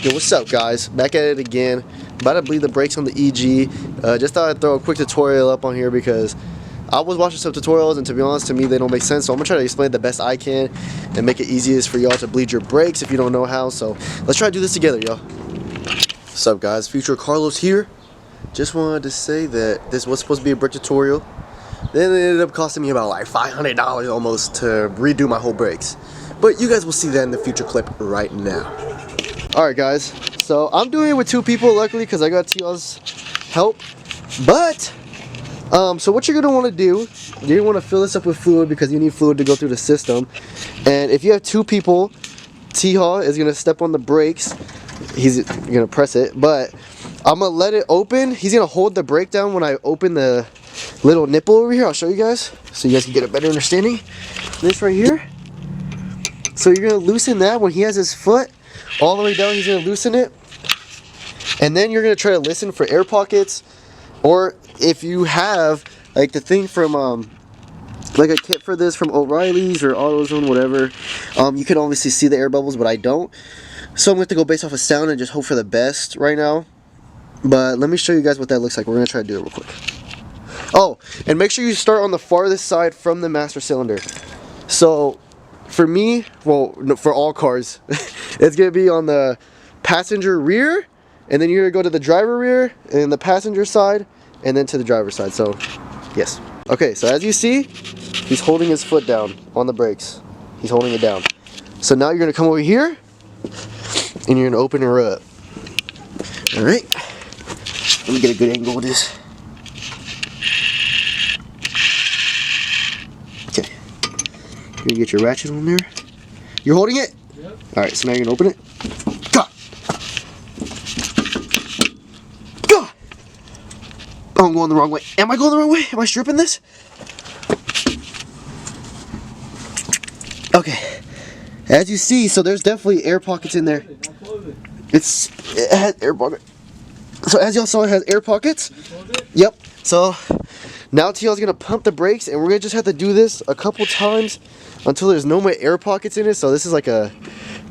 Yo, what's up guys? Back at it again. About to bleed the brakes on the EG. Just thought I'd throw a quick tutorial up on here because I was watching some tutorials and to be honest, to me they don't make sense. So I'm gonna try to explain it the best I can and make it easiest for y'all to bleed your brakes if you don't know how. So let's try to do this together, y'all. What's up guys? Future Carlos here. Just wanted to say that this was supposed to be a brake tutorial. Then it ended up costing me about like $500 almost to redo my whole brakes. But you guys will see that in the future clip right now. Alright guys, so I'm doing it with two people luckily because I got TL's help. But, so what you're going to want to do, you're going to fill this up with fluid because you need fluid to go through the system. And if you have two people, T-Haw is going to step on the brakes. He's going to press it, but I'm going to let it open. He's going to hold the brake down when I open the little nipple over here. I'll show you guys so you guys can get a better understanding. This right here. So you're going to loosen that when he has his foot all the way down. He's going to loosen it. And then you're going to try to listen for air pockets. Or if you have like the thing from like a kit for this from O'Reilly's or AutoZone, whatever, you can obviously see the air bubbles, but I don't. So I'm going to go based off of sound and just hope for the best right now. But let me show you guys what that looks like. We're going to try to do it real quick. Oh, and make sure you start on the farthest side from the master cylinder. So for me, well, no, for all cars, it's going to be on the passenger rear, and then you're going to go to the driver rear, and the passenger side, and then to the driver's side. So, yes. Okay, so as you see, he's holding his foot down on the brakes. He's holding it down. So now you're going to come over here, and you're going to open her up. Alright. Let me get a good angle with this. Okay. You're going to get your ratchet on there. You're holding it? Yep. Alright, so now you're going to open it. God! God! Oh, I'm going the wrong way. Am I going the wrong way? Am I stripping this? Okay. As you see, so there's definitely air pockets in there. It has air pockets. So as y'all saw, it has air pockets. Yep. So now TL's gonna pump the brakes, and we're gonna just have to do this a couple times until there's no more air pockets in it. So this is like a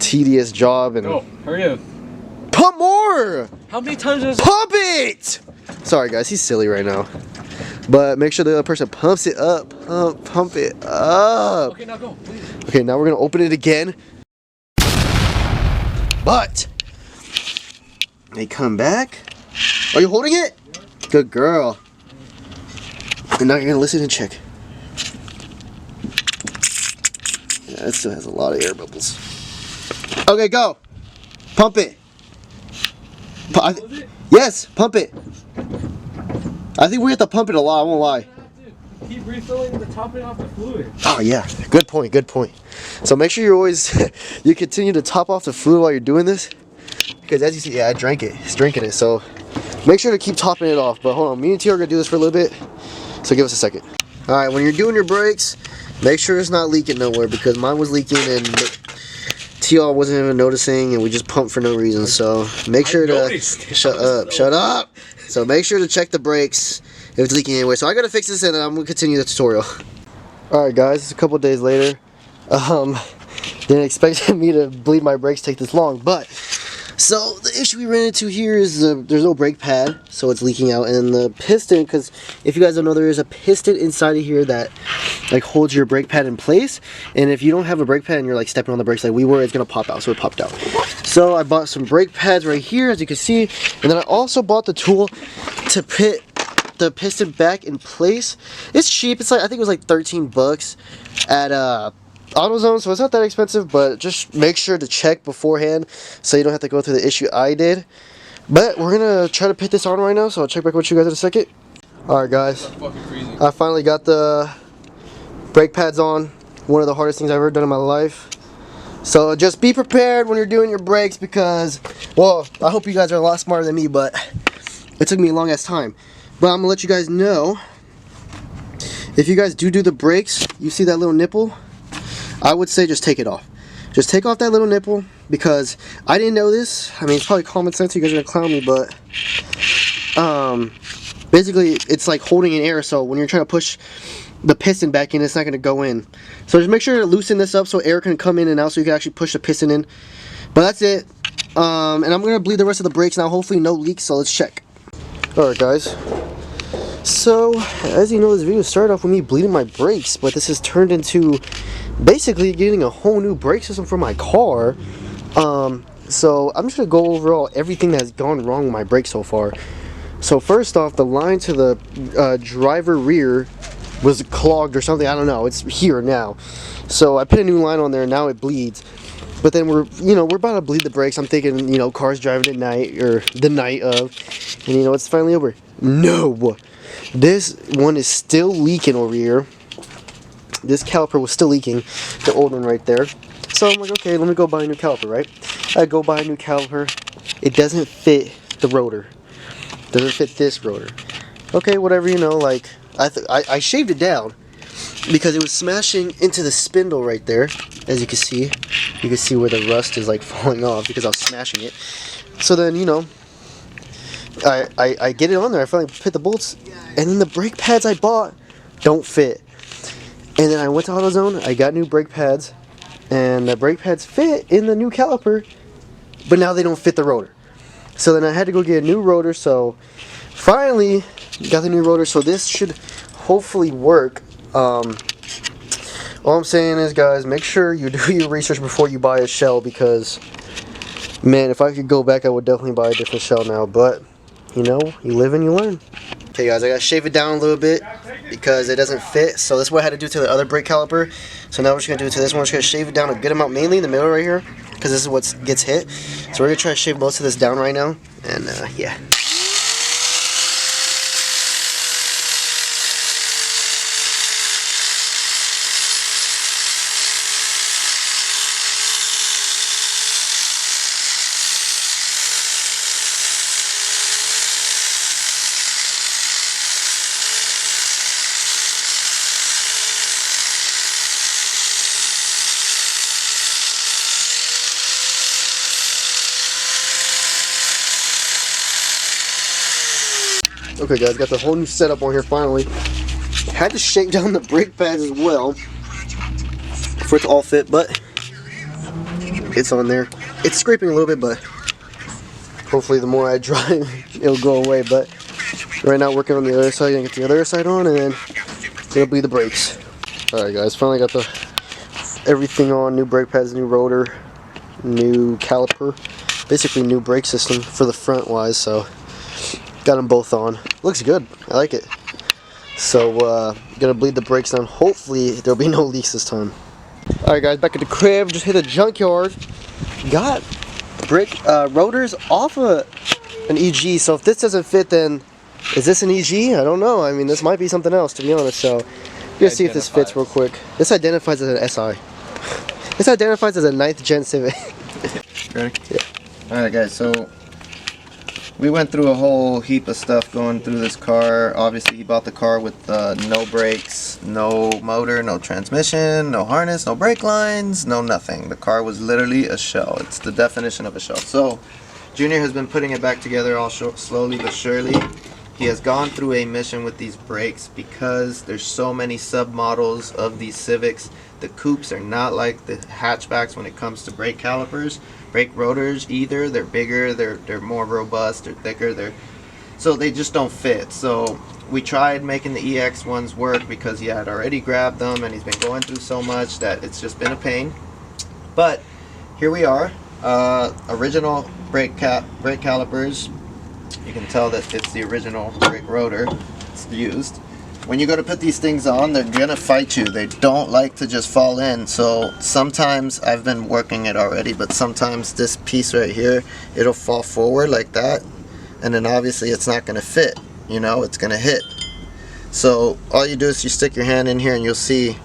tedious job. And oh, hurry up! Pump more! How many times is pump it? Sorry guys, he's silly right now. But make sure the other person pumps it up. Pump it up. Okay, now go, please. Okay, now we're gonna open it again. But they come back. Are you holding it? Yep. Good girl. And now you're gonna listen and check. Yeah, it still has a lot of air bubbles. Okay, go. Pump it. Yes, pump it. I think we have to pump it a lot, I won't lie. Keep refilling the topping off the fluid. Oh yeah, good point, good point. So make sure you always, you continue to top off the fluid while you're doing this. Because as you see, yeah, I drank it. He's drinking it, so make sure to keep topping it off. But hold on, me and T are going to do this for a little bit, so give us a second. Alright, when you're doing your brakes, make sure it's not leaking nowhere, because mine was leaking and TR wasn't even noticing, and we just pumped for no reason. So make sure to, shut up. So make sure to check the brakes if it's leaking anyway. So I got to fix this and then I'm going to continue the tutorial. Alright guys, it's a couple days later. Didn't expect me to bleed my brakes take this long, but so the issue we ran into here is there's no brake pad, so it's leaking out, and the piston, because if you guys don't know, there is a piston inside of here that like holds your brake pad in place, and if you don't have a brake pad and you're like stepping on the brakes like we were, it's gonna pop out. So it popped out. So I bought some brake pads right here, as you can see, and then I also bought the tool to put the piston back in place. It's cheap. It's like, I think it was like 13 bucks at AutoZone, so it's not that expensive, but just make sure to check beforehand so you don't have to go through the issue I did. But we're gonna try to put this on right now, so I'll check back with you guys in a second. Alright guys, I finally got the brake pads on. One of the hardest things I've ever done in my life. So just be prepared when you're doing your brakes, because, well, I hope you guys are a lot smarter than me, but it took me a long ass time. But I'm gonna let you guys know, if you guys do the brakes, you see that little nipple, I would say just take it off. Just take off that little nipple, because I didn't know this. I mean, it's probably common sense, you guys are gonna clown me, but basically it's like holding in air, so when you're trying to push the piston back in, it's not gonna go in. So just make sure to loosen this up so air can come in and out, so you can actually push the piston in. But that's it. And I'm gonna bleed the rest of the brakes now. Hopefully no leaks, so let's check. Alright guys, so as you know, this video started off with me bleeding my brakes, but this has turned into basically getting a whole new brake system for my car. So I'm just gonna go over everything that's gone wrong with my brakes so far. So first off, the line to the driver rear was clogged or something, I don't know, it's here now. So I put a new line on there, now it bleeds. But then we're about to bleed the brakes. I'm thinking, cars driving at night or the night of, and it's finally over. No, this one is still leaking over here. This caliper was still leaking, the old one right there. So I'm like, okay, let me go buy a new caliper, right? I go buy a new caliper. It doesn't fit the rotor. Doesn't fit this rotor. Okay, whatever, like, I shaved it down because it was smashing into the spindle right there. As you can see where the rust is like falling off because I was smashing it. So then, I get it on there. I finally put the bolts, and then the brake pads I bought don't fit. And then I went to AutoZone. I got new brake pads, and the brake pads fit in the new caliper, but now they don't fit the rotor. So then I had to go get a new rotor. So finally got the new rotor. So this should hopefully work. All I'm saying is, guys, make sure you do your research before you buy a shell, because, man, if I could go back, I would definitely buy a different shell now. But, you live and you learn. Okay, guys, I got to shave it down a little bit because it doesn't fit. So that's what I had to do to the other brake caliper. So now we're just going to do it to this one. We're just going to shave it down a good amount, mainly in the middle right here, because this is what gets hit. So we're going to try to shave most of this down right now. And, yeah. Okay guys, got the whole new setup on here finally. Had to shake down the brake pads as well for it to all fit, but it's on there. It's scraping a little bit, but hopefully the more I drive, it'll go away. But right now working on the other side, gonna get the other side on, and then gonna bleed the brakes. Alright guys, finally got everything on, new brake pads, new rotor, new caliper, basically new brake system for the front wise, so got them both on. Looks good. I like it. So, gonna bleed the brakes down. Hopefully, there'll be no leaks this time. Alright guys, back at the crib. Just hit the junkyard. Got brake rotors off of an EG. So if this doesn't fit, then is this an EG? I don't know. I mean, this might be something else, to be honest. So, let's see if this fits real quick. This identifies as an SI. This identifies as a 9th gen Civic. Ready? Yeah. Alright guys, so we went through a whole heap of stuff going through this car. Obviously, he bought the car with no brakes, no motor, no transmission, no harness, no brake lines, no nothing. The car was literally a shell. It's the definition of a shell. So, Junior has been putting it back together all slowly but surely. He has gone through a mission with these brakes because there's so many submodels of these Civics. The coupes are not like the hatchbacks when it comes to brake calipers. Brake rotors either. They're bigger, they're more robust, they're thicker, so they just don't fit. So we tried making the EX ones work because he had already grabbed them and he's been going through so much that it's just been a pain. But here we are, original brake calipers. You can tell that it's the original brake rotor it's used. When you go to put these things on, they're gonna fight you. They don't like to just fall in. So sometimes, I've been working it already, but sometimes this piece right here, it'll fall forward like that, and then obviously it's not gonna fit, it's gonna hit. So all you do is you stick your hand in here and you'll see,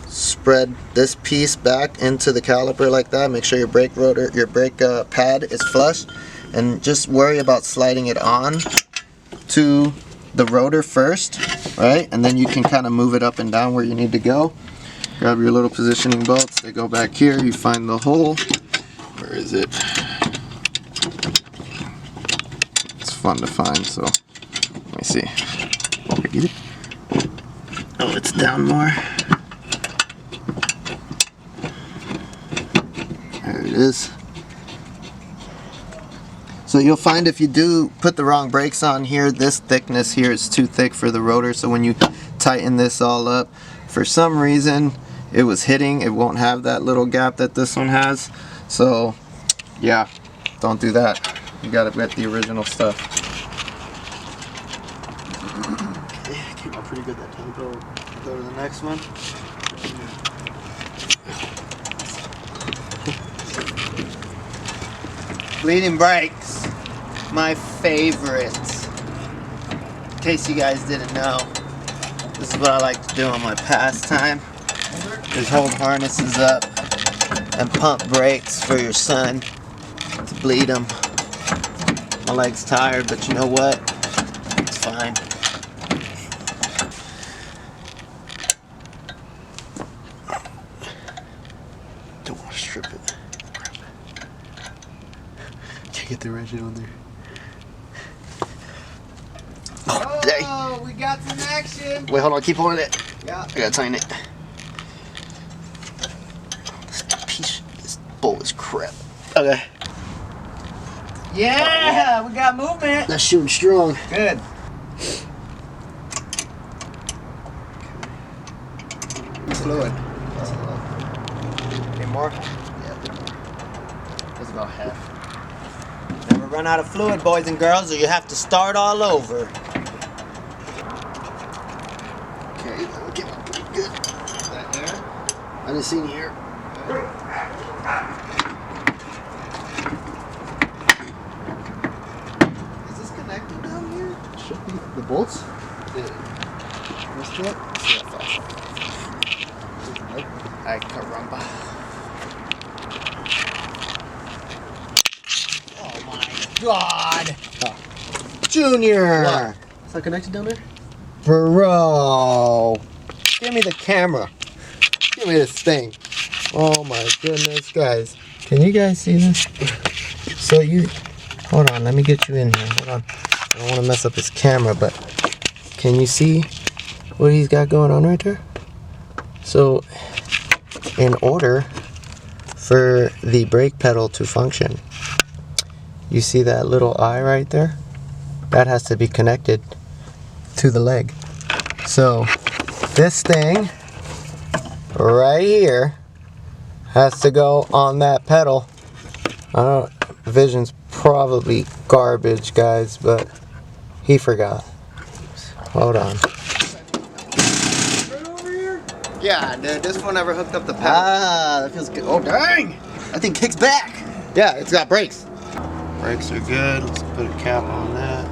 spread this piece back into the caliper like that. Make sure your brake pad is flush, and just worry about sliding it on to the rotor first, right? And then you can kind of move it up and down where you need to go. Grab your little positioning bolts. They go back here. You find the hole. Where is it? It's fun to find, so let me see. Did I get it? Oh, it's down more. There it is. So you'll find if you do put the wrong brakes on here, this thickness here is too thick for the rotor. So when you tighten this all up, for some reason it was hitting, it won't have that little gap that this one has. So yeah, don't do that. You gotta get the original stuff. Okay, came out pretty good that time. Go to the next one. Bleeding brakes, my favorites. In case you guys didn't know, this is what I like to do on my pastime. Is hold harnesses up and pump brakes for your son to bleed him. My leg's tired, but you know what? It's fine. Don't want to strip it. Can't get the ratchet on there. Oh, dang. Oh, we got some action. Wait, hold on. Keep holding it. Yeah. I gotta tighten it. This bolt is crap. Okay. Yeah, we got movement. That's shooting strong. Good. Fluid. Any more? Yeah, that's about half. Never run out of fluid, boys and girls, or you have to start all over. Okay, that'll get out pretty good. Is that there? I didn't see any here. Is this connected down here? Should be. The bolts? Let's do it. Ay, caramba. Oh my god! Junior! What? Is that connected down there? Bro! Give me the camera. Give me this thing. Oh my goodness, guys. Can you guys see this? So you... Hold on, let me get you in here. Hold on. I don't want to mess up his camera, but... Can you see what he's got going on right there? So, in order for the brake pedal to function, you see that little eye right there? That has to be connected to the leg. So this thing right here has to go on that pedal. I don't, vision's probably garbage, guys, but he forgot. Hold on. Yeah, dude, this one never hooked up the pedal. Ah, that feels good. Oh, dang! That thing kicks back. Yeah, it's got brakes. Brakes are good. Let's put a cap on that.